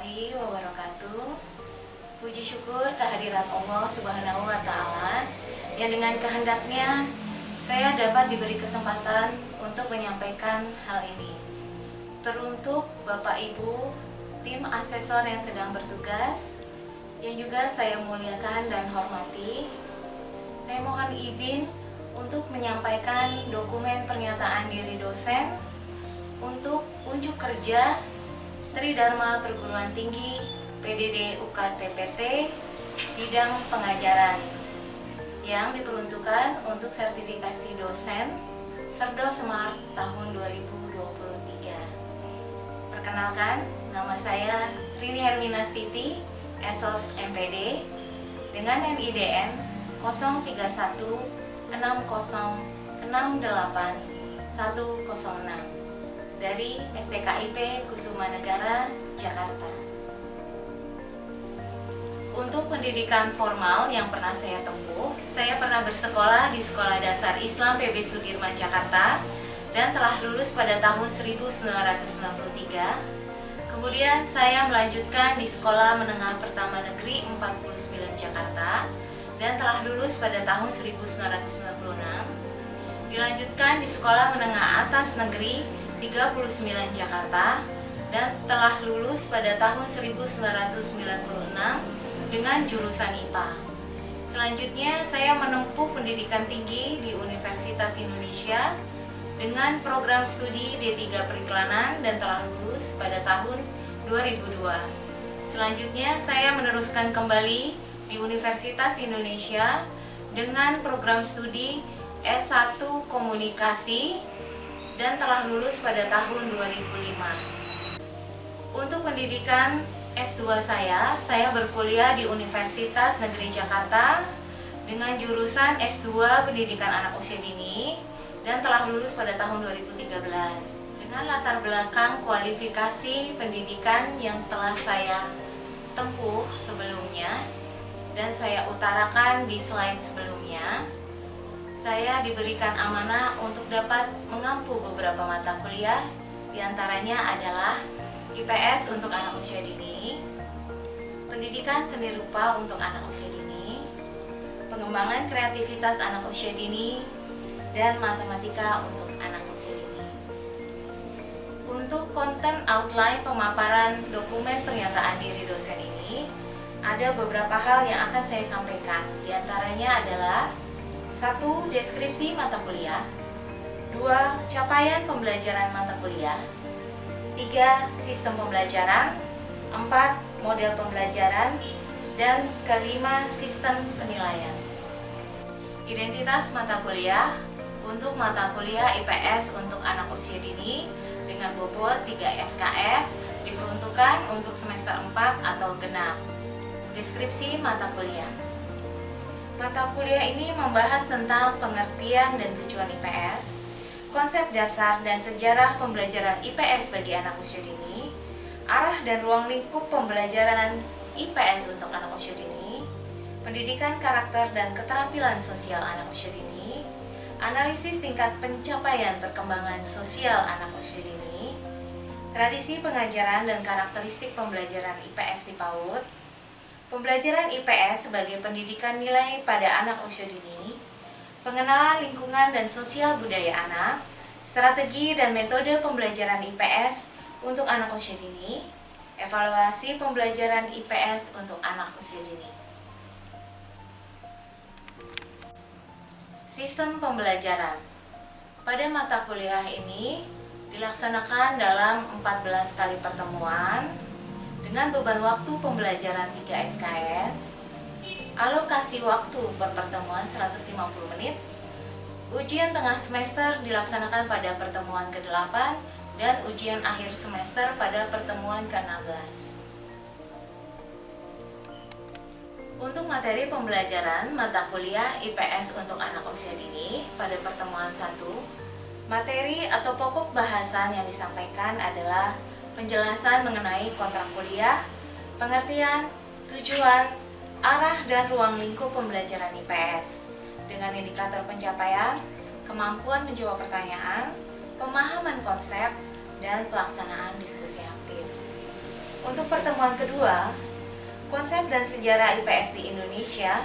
warahmatullahi wabarakatuh. Puji syukur kehadirat Allah Subhanahu wa Ta'ala yang dengan kehendaknya saya dapat diberi kesempatan untuk menyampaikan hal ini. Teruntuk Bapak Ibu, tim asesor yang sedang bertugas, yang juga saya muliakan dan hormati, saya mohon izin untuk menyampaikan dokumen pernyataan diri dosen untuk unjuk kerja Tridharma Perguruan Tinggi PDD UKTPT bidang pengajaran yang diperuntukkan untuk sertifikasi dosen Serdo Smart tahun 2023. Perkenalkan, nama saya Rini Herminastuti, Esos MPD dengan NIDN 0316068 dari STKIP Kusuma Negara, Jakarta. Untuk pendidikan formal yang pernah saya tempuh, saya pernah bersekolah di Sekolah Dasar Islam PB Sudirman, Jakarta dan telah lulus pada tahun 1993. Kemudian saya melanjutkan di Sekolah Menengah Pertama Negeri 49 Jakarta dan telah lulus pada tahun 1996. Dilanjutkan di Sekolah Menengah Atas Negeri 39 Jakarta dan telah lulus pada tahun 1996 dengan jurusan IPA. Selanjutnya saya menempuh pendidikan tinggi di Universitas Indonesia dengan program studi D3 Periklanan dan telah lulus pada tahun 2002. Selanjutnya saya meneruskan kembali di Universitas Indonesia dengan program studi S1 Komunikasi dan telah lulus pada tahun 2005. Untuk pendidikan S2 saya berkuliah di Universitas Negeri Jakarta dengan jurusan S2 Pendidikan Anak Usia Dini dan telah lulus pada tahun 2013. Dengan latar belakang kualifikasi pendidikan yang telah saya tempuh sebelumnya dan saya utarakan di slide sebelumnya, saya diberikan amanah untuk dapat mengampu beberapa mata kuliah, diantaranya adalah IPS untuk anak usia dini, pendidikan seni rupa untuk anak usia dini, pengembangan kreativitas anak usia dini, dan matematika untuk anak usia dini. Untuk konten outline pemaparan dokumen pernyataan diri dosen ini, ada beberapa hal yang akan saya sampaikan, diantaranya adalah 1. Deskripsi mata kuliah. 2. Capaian pembelajaran mata kuliah. 3. Sistem pembelajaran. 4. Model pembelajaran. Dan kelima, sistem penilaian. Identitas mata kuliah. Untuk mata kuliah IPS untuk anak usia dini dengan bobot 3 SKS diperuntukkan untuk semester 4 atau genap. Deskripsi mata kuliah. Mata kuliah ini membahas tentang pengertian dan tujuan IPS, konsep dasar dan sejarah pembelajaran IPS bagi anak usia dini, arah dan ruang lingkup pembelajaran IPS untuk anak usia dini, pendidikan karakter dan keterampilan sosial anak usia dini, analisis tingkat pencapaian perkembangan sosial anak usia dini, tradisi pengajaran dan karakteristik pembelajaran IPS di PAUD, pembelajaran IPS sebagai pendidikan nilai pada anak usia dini, pengenalan lingkungan dan sosial budaya anak, strategi dan metode pembelajaran IPS untuk anak usia dini, evaluasi pembelajaran IPS untuk anak usia dini. Sistem pembelajaran. Pada mata kuliah ini dilaksanakan dalam 14 kali pertemuan dengan beban waktu pembelajaran 3 SKS, alokasi waktu per pertemuan 150 menit, ujian tengah semester dilaksanakan pada pertemuan ke-8 dan ujian akhir semester pada pertemuan ke-16. Untuk materi pembelajaran mata kuliah IPS untuk anak usia dini pada pertemuan 1, materi atau pokok bahasan yang disampaikan adalah penjelasan mengenai kontrak kuliah, pengertian, tujuan, arah dan ruang lingkup pembelajaran IPS dengan indikator pencapaian, kemampuan menjawab pertanyaan, pemahaman konsep, dan pelaksanaan diskusi aktif. Untuk pertemuan kedua, konsep dan sejarah IPS di Indonesia,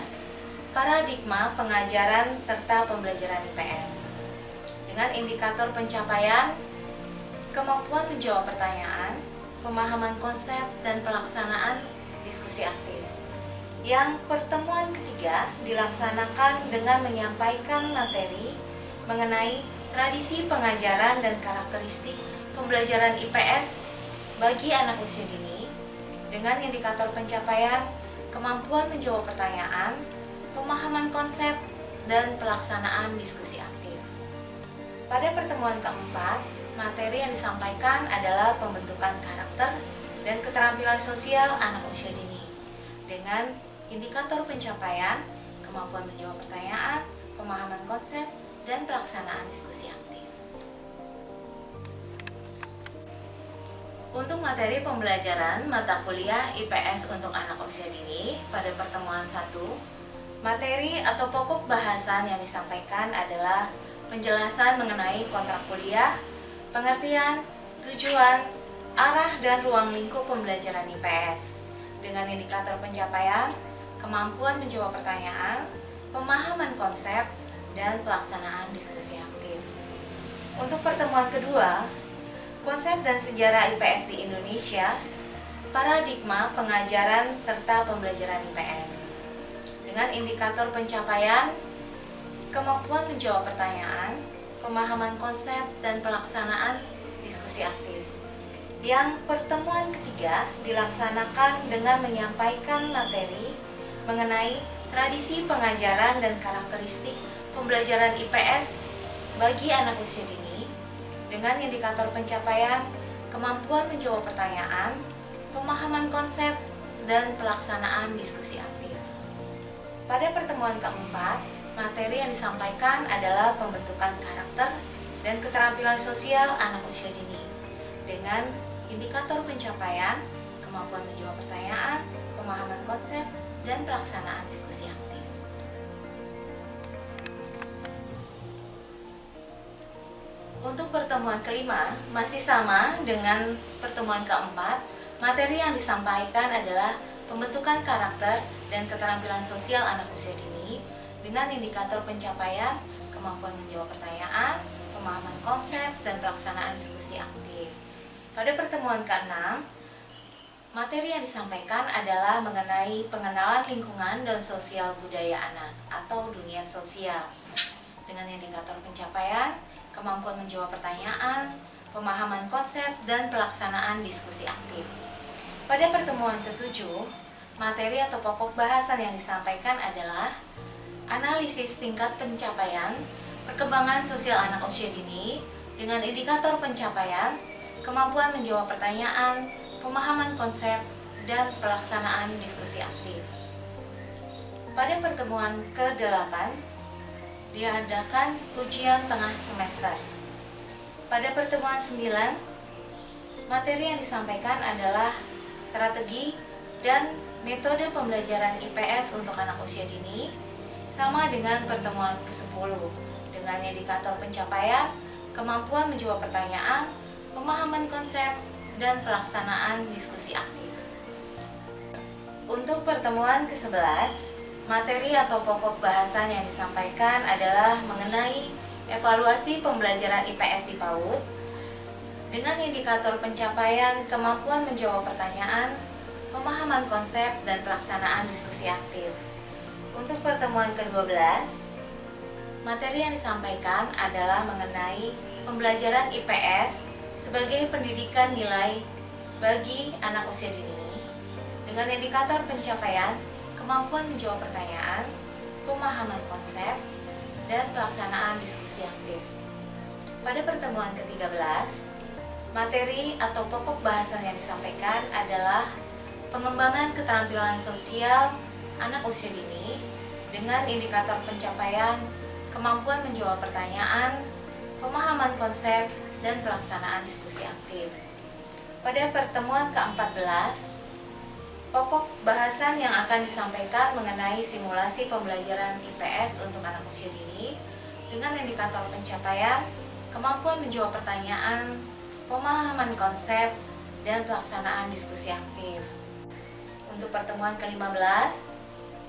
paradigma pengajaran serta pembelajaran IPS. Dengan indikator pencapaian, kemampuan menjawab pertanyaan, pemahaman konsep, dan pelaksanaan diskusi aktif. Yang pertemuan ketiga dilaksanakan dengan menyampaikan materi mengenai tradisi pengajaran dan karakteristik pembelajaran IPS bagi anak usia dini dengan indikator pencapaian, kemampuan menjawab pertanyaan, pemahaman konsep, dan pelaksanaan diskusi aktif. Pada pertemuan keempat, materi yang disampaikan adalah pembentukan karakter dan keterampilan sosial anak usia dini dengan indikator pencapaian, kemampuan menjawab pertanyaan, pemahaman konsep, dan pelaksanaan diskusi aktif. Untuk materi pembelajaran mata kuliah IPS untuk anak usia dini pada pertemuan 1, materi atau pokok bahasan yang disampaikan adalah penjelasan mengenai kontrak kuliah, pengertian, tujuan, arah, dan ruang lingkup pembelajaran IPS dengan indikator pencapaian, kemampuan menjawab pertanyaan, pemahaman konsep, dan pelaksanaan diskusi aktif. Untuk pertemuan kedua, konsep dan sejarah IPS di Indonesia, paradigma pengajaran serta pembelajaran IPS. Dengan indikator pencapaian, kemampuan menjawab pertanyaan, pemahaman konsep, dan pelaksanaan diskusi aktif. Yang pertemuan ketiga dilaksanakan dengan menyampaikan materi mengenai tradisi pengajaran dan karakteristik pembelajaran IPS bagi anak usia dini dengan indikator pencapaian, kemampuan menjawab pertanyaan, pemahaman konsep, dan pelaksanaan diskusi aktif. Pada pertemuan keempat, materi yang disampaikan adalah pembentukan karakter dan keterampilan sosial anak usia dini dengan indikator pencapaian, kemampuan menjawab pertanyaan, pemahaman konsep, dan pelaksanaan diskusi aktif. Untuk pertemuan kelima, masih sama dengan pertemuan keempat, materi yang disampaikan adalah pembentukan karakter dan keterampilan sosial anak usia dini dengan indikator pencapaian, kemampuan menjawab pertanyaan, pemahaman konsep, dan pelaksanaan diskusi aktif. Pada pertemuan ke-6, materi yang disampaikan adalah mengenai pengenalan lingkungan dan sosial budaya anak atau dunia sosial dengan indikator pencapaian, kemampuan menjawab pertanyaan, pemahaman konsep, dan pelaksanaan diskusi aktif. Pada pertemuan ke-7, materi atau pokok bahasan yang disampaikan adalah analisis tingkat pencapaian perkembangan sosial anak usia dini dengan indikator pencapaian, kemampuan menjawab pertanyaan, pemahaman konsep, dan pelaksanaan diskusi aktif. Pada pertemuan ke-8, diadakan ujian tengah semester. Pada pertemuan 9, materi yang disampaikan adalah strategi dan metode pembelajaran IPS untuk anak usia dini, sama dengan pertemuan ke-10, dengan indikator pencapaian, kemampuan menjawab pertanyaan, pemahaman konsep, dan pelaksanaan diskusi aktif. Untuk pertemuan ke-11, materi atau pokok bahasan yang disampaikan adalah mengenai evaluasi pembelajaran IPS di PAUD dengan indikator pencapaian, kemampuan menjawab pertanyaan, pemahaman konsep, dan pelaksanaan diskusi aktif. Untuk pertemuan ke-12, materi yang disampaikan adalah mengenai pembelajaran IPS sebagai pendidikan nilai bagi anak usia dini dengan indikator pencapaian, kemampuan menjawab pertanyaan, pemahaman konsep, dan pelaksanaan diskusi aktif. Pada pertemuan ke-13, materi atau pokok bahasan yang disampaikan adalah pengembangan keterampilan sosial anak usia dini dengan indikator pencapaian, kemampuan menjawab pertanyaan, pemahaman konsep, dan pelaksanaan diskusi aktif. Pada pertemuan ke-14, pokok bahasan yang akan disampaikan mengenai simulasi pembelajaran IPS untuk anak usia dini dengan indikator pencapaian, kemampuan menjawab pertanyaan, pemahaman konsep, dan pelaksanaan diskusi aktif. Untuk pertemuan ke-15,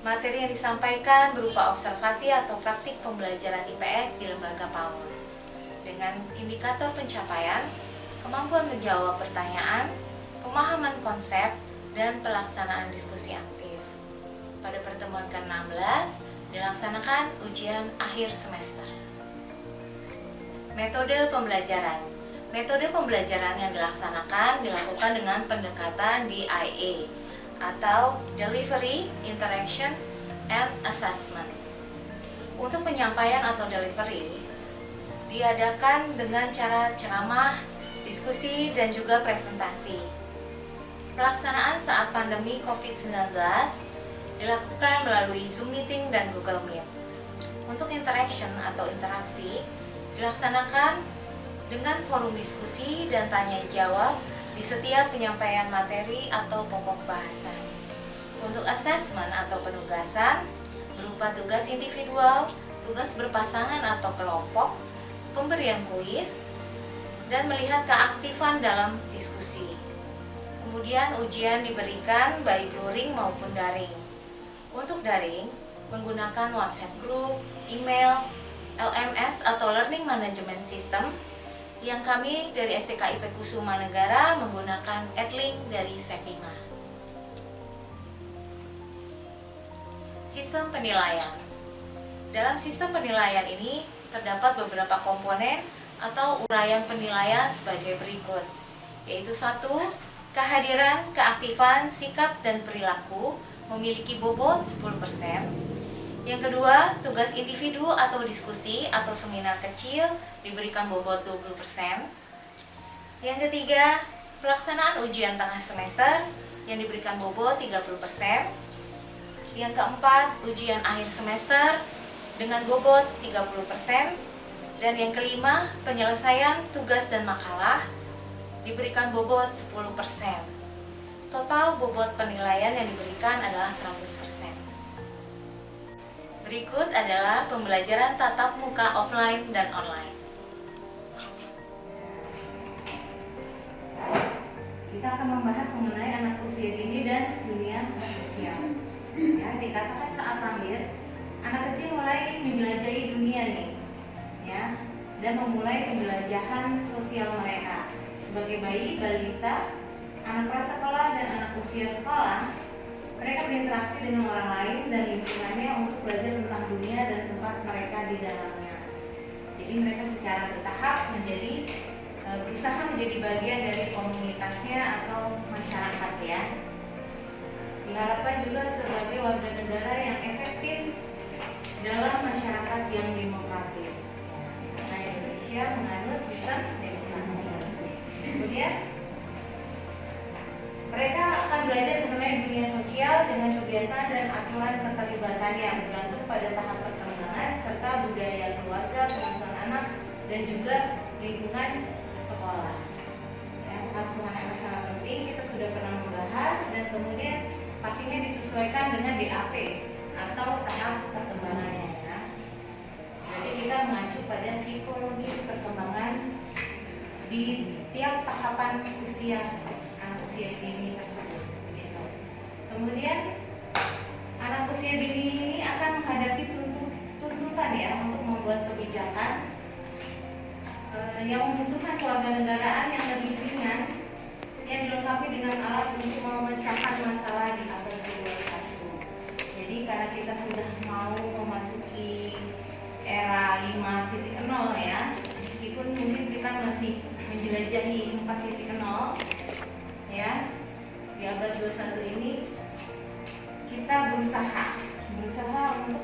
materi yang disampaikan berupa observasi atau praktik pembelajaran IPS di lembaga PAUD dengan indikator pencapaian, kemampuan menjawab pertanyaan, pemahaman konsep, dan pelaksanaan diskusi aktif. Pada pertemuan ke-16, dilaksanakan ujian akhir semester. Metode pembelajaran. Metode pembelajaran yang dilakukan dengan pendekatan DIA atau Delivery, Interaction, and Assessment. Untuk penyampaian atau delivery, diadakan dengan cara ceramah, diskusi, dan juga presentasi. Pelaksanaan saat pandemi COVID-19 dilakukan melalui Zoom Meeting dan Google Meet. Untuk interaction atau interaksi, dilaksanakan dengan forum diskusi dan tanya jawab di setiap penyampaian materi atau pokok bahasan. Untuk assessment atau penugasan, berupa tugas individual, tugas berpasangan atau kelompok, pemberian kuis, dan melihat keaktifan dalam diskusi. Kemudian ujian diberikan baik luring maupun daring. Untuk daring, menggunakan WhatsApp group, email, LMS atau Learning Management System, yang kami dari STKIP Kusuma Negara menggunakan Edlink dari Sepima. Sistem penilaian. Dalam sistem penilaian ini terdapat beberapa komponen atau uraian penilaian sebagai berikut, yaitu 1. Kehadiran, keaktifan, sikap, dan perilaku memiliki bobot 10%. Yang kedua, tugas individu atau diskusi atau seminar kecil diberikan bobot 20%. Yang ketiga, pelaksanaan ujian tengah semester yang diberikan bobot 30%. Yang keempat, ujian akhir semester dengan bobot 30%. Dan yang kelima, penyelesaian tugas dan makalah diberikan bobot 10%. Total bobot penilaian yang diberikan adalah 100%. Berikut adalah pembelajaran tatap muka offline dan online. Kita akan membahas mengenai anak usia dini dan dunia sosial. Ya, dikatakan saat lahir, anak kecil mulai menjelajahi dunia nih, ya, dan memulai penjelajahan sosial mereka. Sebagai bayi, balita, anak prasekolah dan anak usia sekolah, mereka berinteraksi dengan orang lain dan lingkungannya untuk belajar tentang dunia dan tempat mereka di dalamnya. Jadi mereka secara bertahap berusaha menjadi bagian dari komunitasnya atau masyarakat, ya. Diharapkan juga sebagai warga negara yang efektif dalam masyarakat yang demokratis. Nah, Indonesia menganut sistem demokrasi. Kemudian mereka akan belajar mengenai dunia sosial dengan kebiasaan dan aturan keterlibatannya bergantung pada tahap perkembangan serta budaya keluarga, pengasuhan anak, dan juga lingkungan sekolah. Ya, pengasuhan anak sangat penting, kita sudah pernah membahas, dan kemudian pastinya disesuaikan dengan DAP atau tahap perkembangannya. Ya. Jadi kita mengacu pada psikologi perkembangan di tiap tahapan usia dini tersebut. Gitu. Kemudian anak usia dini ini akan menghadapi tuntutan, ya, untuk membuat kebijakan yang membutuhkan kewarganegaraan yang lebih ringan, yang dilengkapi dengan alat untuk memecahkan masalah di abad ke-21. Jadi karena kita sudah mau memasuki era 5.0, ya, meskipun mungkin kita masih menjelajahi 4.0, ya, di abad 21 ini kita berusaha untuk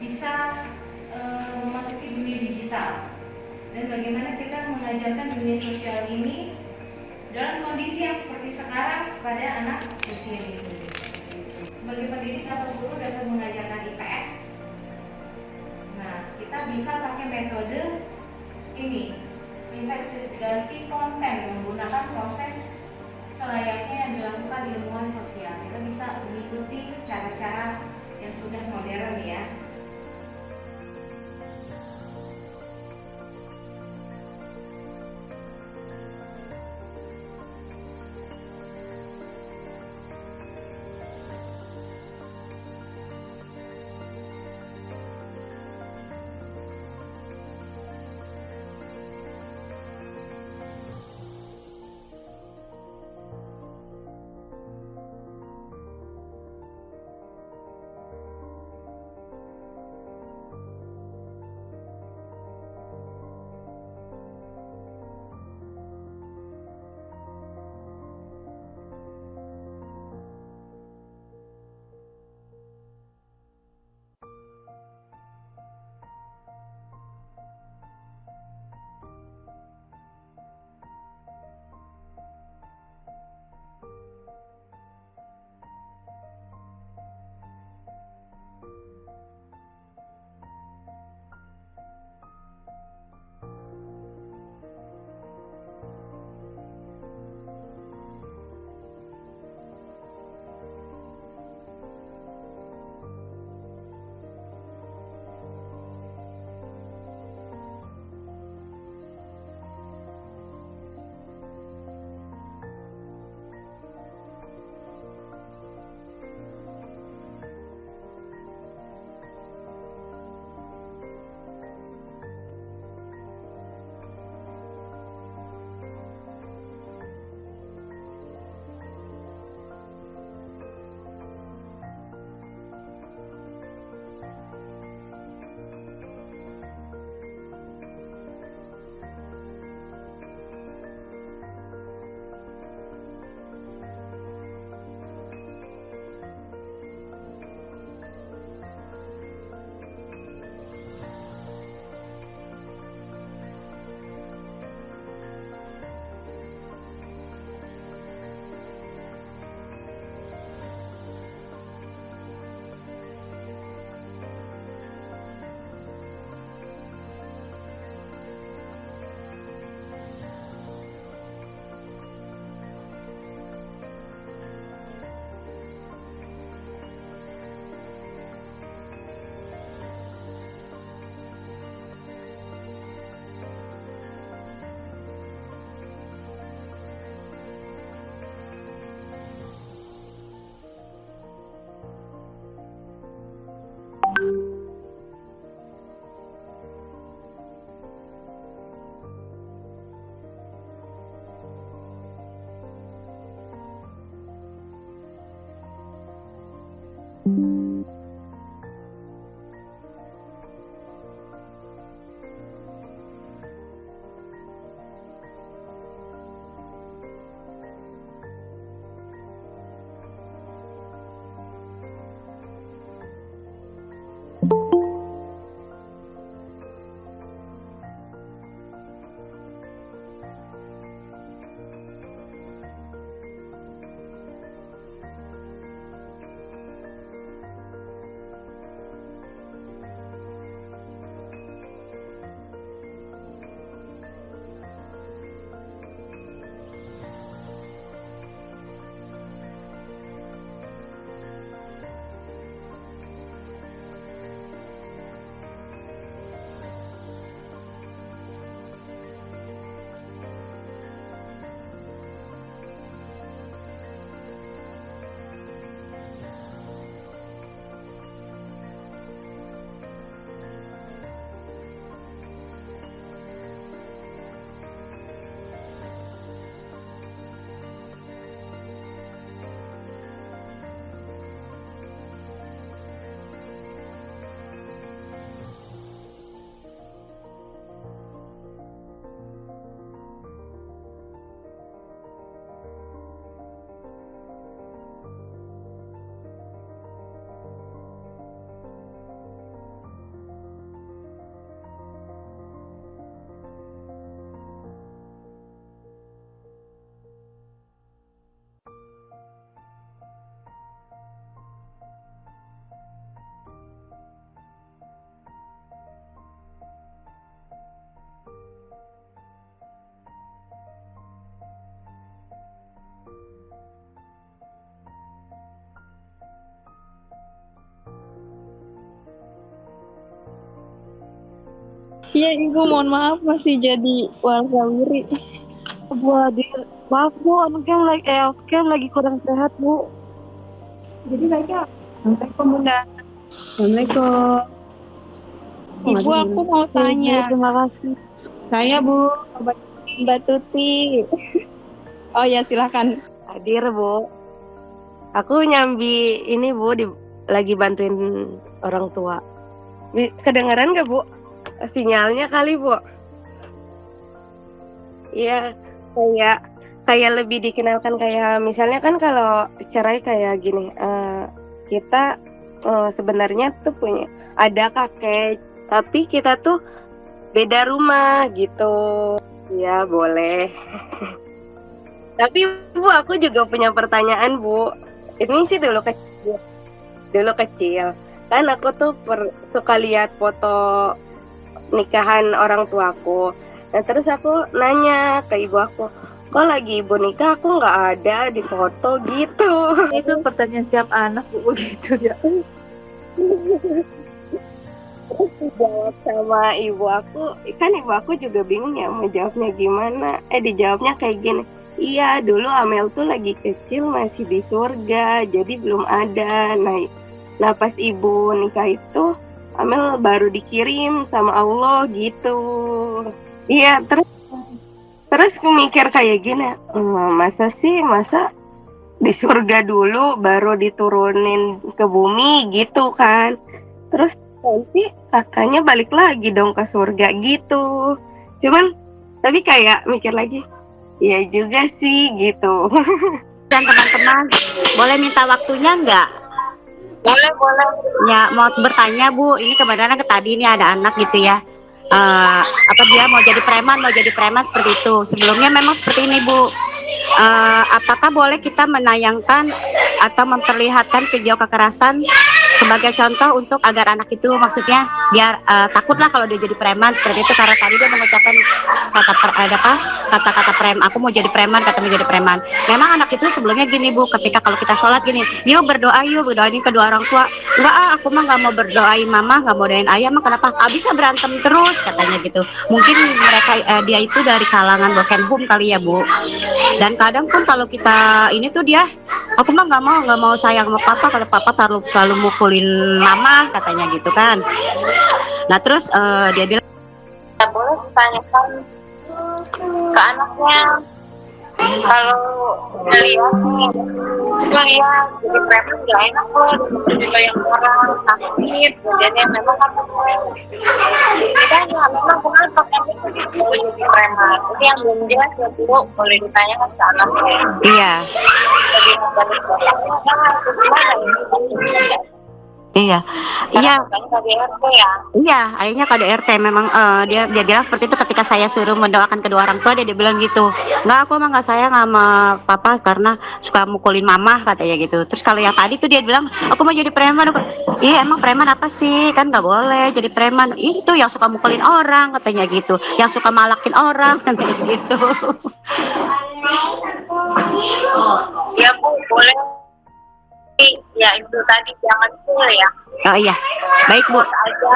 bisa memasuki dunia digital, dan bagaimana kita mengajarkan dunia sosial ini dalam kondisi yang seperti sekarang pada anak usia dini. Sebagai pendidik atau guru dapat mengajarkan IPS. Nah, kita bisa pakai metode ini, investigasi konten menggunakan proses selayaknya yang dilakukan ilmuwan sosial. Kita bisa mengikuti cara-cara yang sudah modern, ya. Iya ibu, mohon maaf masih jadi wargawiri. Bu Hadir, maaf bu, Kem lagi kurang sehat bu. Jadi baiknya Assalamualaikum bunda. Assalamualaikum. Ibu aku mau tanya. Bu, terima kasih. Saya bu, Mbak Tuti. Oh ya silahkan. Hadir bu, aku nyambi ini bu, lagi bantuin orang tua. Kedengaran gak bu? Sinyalnya kali bu. Iya, kayak lebih dikenalkan kayak misalnya kan kalau cerai kayak gini, kita sebenarnya tuh punya ada kakek, tapi kita tuh beda rumah gitu. Ya boleh. Tapi bu, aku juga punya pertanyaan bu. Ini sih dulu kecil kan aku tuh suka lihat foto nikahan orang tuaku. Nah terus aku nanya ke ibu aku, kok lagi ibu nikah aku nggak ada di foto gitu. Itu pertanyaan setiap anak bu, begitu ya. Terus dijawab sama ibu aku, kan ibu aku juga bingung ya mau jawabnya gimana. Dijawabnya kayak gini, iya dulu Amel tuh lagi kecil masih di surga, jadi belum ada. Nah pas ibu nikah itu Amel baru dikirim sama Allah gitu. Iya, terus mikir kayak gini, masa di surga dulu baru diturunin ke bumi gitu kan. Terus nanti kakaknya balik lagi dong ke surga gitu. Cuman tapi kayak mikir lagi, iya juga sih gitu. Dan teman-teman, boleh minta waktunya nggak? Boleh. Ya, mau bertanya Bu, ini kebenaran tadi ini ada anak gitu ya. Apa dia mau jadi preman seperti itu. Sebelumnya memang seperti ini Bu. Apakah boleh kita menayangkan atau memperlihatkan video kekerasan sebagai contoh untuk agar anak itu maksudnya biar takutlah kalau dia jadi preman seperti itu, karena tadi dia mengucapkan kata-kata aku mau jadi preman, kata mau jadi preman. Memang anak itu sebelumnya gini Bu, ketika kalau kita sholat gini, yuk berdoain kedua orang tua. Enggak aku mah nggak mau berdoain mama, nggak mau doain ayah mah, kenapa bisa berantem terus katanya gitu. Mungkin mereka dia itu dari kalangan broken home kali ya Bu. Dan kadang pun kalau kita ini tuh dia, aku mah nggak mau sayang sama papa kalau papa selalu mukulin mama katanya gitu kan. Nah terus dia bilang Boleh ditanyakan ke anaknya, kalau ngeliat jadi preman gak enak loh, juga yang orang sakit, kemudiannya memang kan ditanya memang kenapa kamu itu jadi preman. Ini yang belum jelas ya Bu, boleh ditanyakan ke anaknya. iya Lebih dari bapaknya kan harus gimana ini? iya KDRT ya. Iya, ayahnya KDRT memang dia bilang seperti itu ketika saya suruh mendoakan kedua orang tua, dia bilang gitu. Enggak, aku emang nggak sayang sama papa karena suka mukulin mama katanya gitu. Terus kalau yang tadi tuh dia bilang aku mau jadi preman. Iya emang preman apa sih? Kan nggak boleh jadi preman. Itu yang suka mukulin orang katanya gitu, yang suka malakin orang katanya gitu. Ya Bu, boleh. Ya itu tadi jangan full ya. Oh iya, baik Bu. Aja.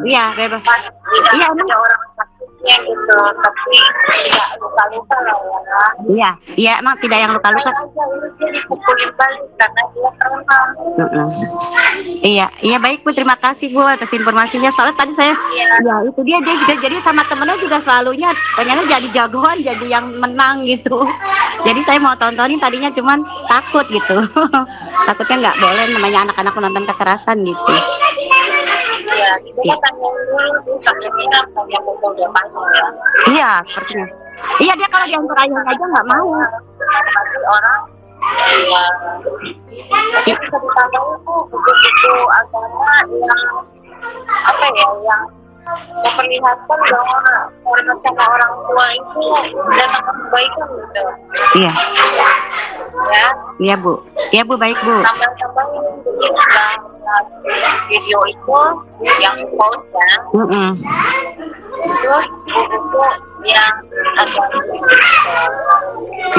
Iya, bebas. Iya, ada orang sakitnya gitu, tapi tidak luka-luka lah ya. Iya, emang tidak yang luka-luka. Aja ini dia dipukulin balik karena dia preman. Iya baik Bu, terima kasih Bu atas informasinya. Soalnya tadi saya, ya itu dia juga jadi sama temennya juga selalunya pengennya jadi jagoan, jadi yang menang gitu. Jadi saya mau tontonin tadinya cuman takut gitu. Takutnya nggak boleh namanya anak-anak menonton kekerasan gitu. Iya, kita tanya dulu tanya betul bapaknya ya. Iya, sepertinya. Iya, dia kalau diantar ayahnya aja nggak mau. Nanti orang ya, jadi bisa ditambahin tuh buku-buku agama yang apa ya, yang memperlihatkan bahwa hormat sama orang tua itu datangkan kebaikan gitu. Iya. Ya. Iya Bu. Iya Bu, baik Bu. Tambah-tambahin yang video itu yang post ya. Terus buku-buku yang agak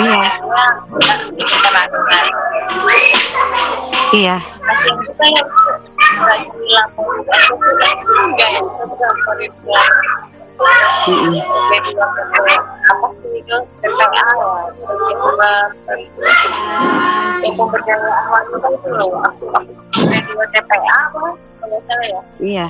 iya. Iya. Masih kita yang lagi lakukan Mm-mm. Jadi apa sih itu TPA ya, yang pemberdayaan wanita itu loh. Aku radio TPA apa? Kalau salah ya. Iya.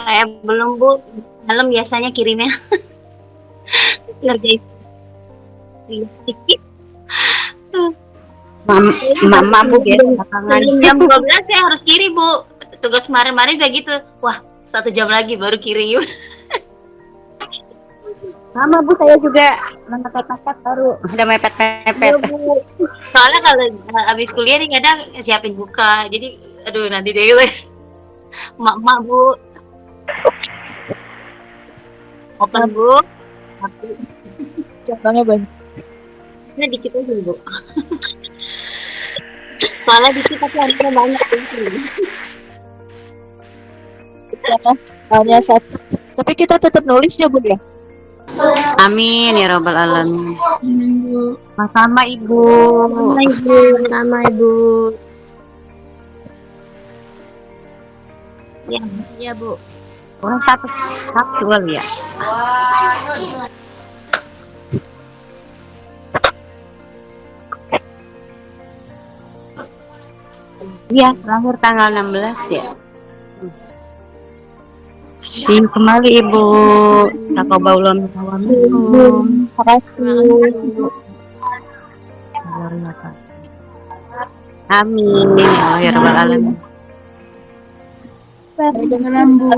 Saya belum Bu, malam biasanya kirimnya ngerjain sedikit. Mama Bu biasa belakangan. Sebelum jam 12 saya harus kirim Bu. Tugas kemarin-kemarin juga gitu. Wah, 1 jam lagi baru kirim. Sama Bu, saya juga mepet-mepet baru udah mepet-mepet. Soalnya kalau habis kuliah nih kadang siapin buka. Jadi aduh nanti deh gitu. Mak-mak Bu. Open Bu. Cabangnya banyak. Nah, dikit aja Bu. Soalnya dikit tapi harusnya banyak. Hanya satu. Tapi kita tetap nulis ya Bu ya. Amin ya robbal alamin. Sama Ibu. Sama Ibu. Ya, iya Bu. Oh, satu ya. Iya, terakhir tanggal 16 ya. See you kembali Ibu. Taqabbalallahu minkum. Amin ya rabbal alamin. Jangan Bu.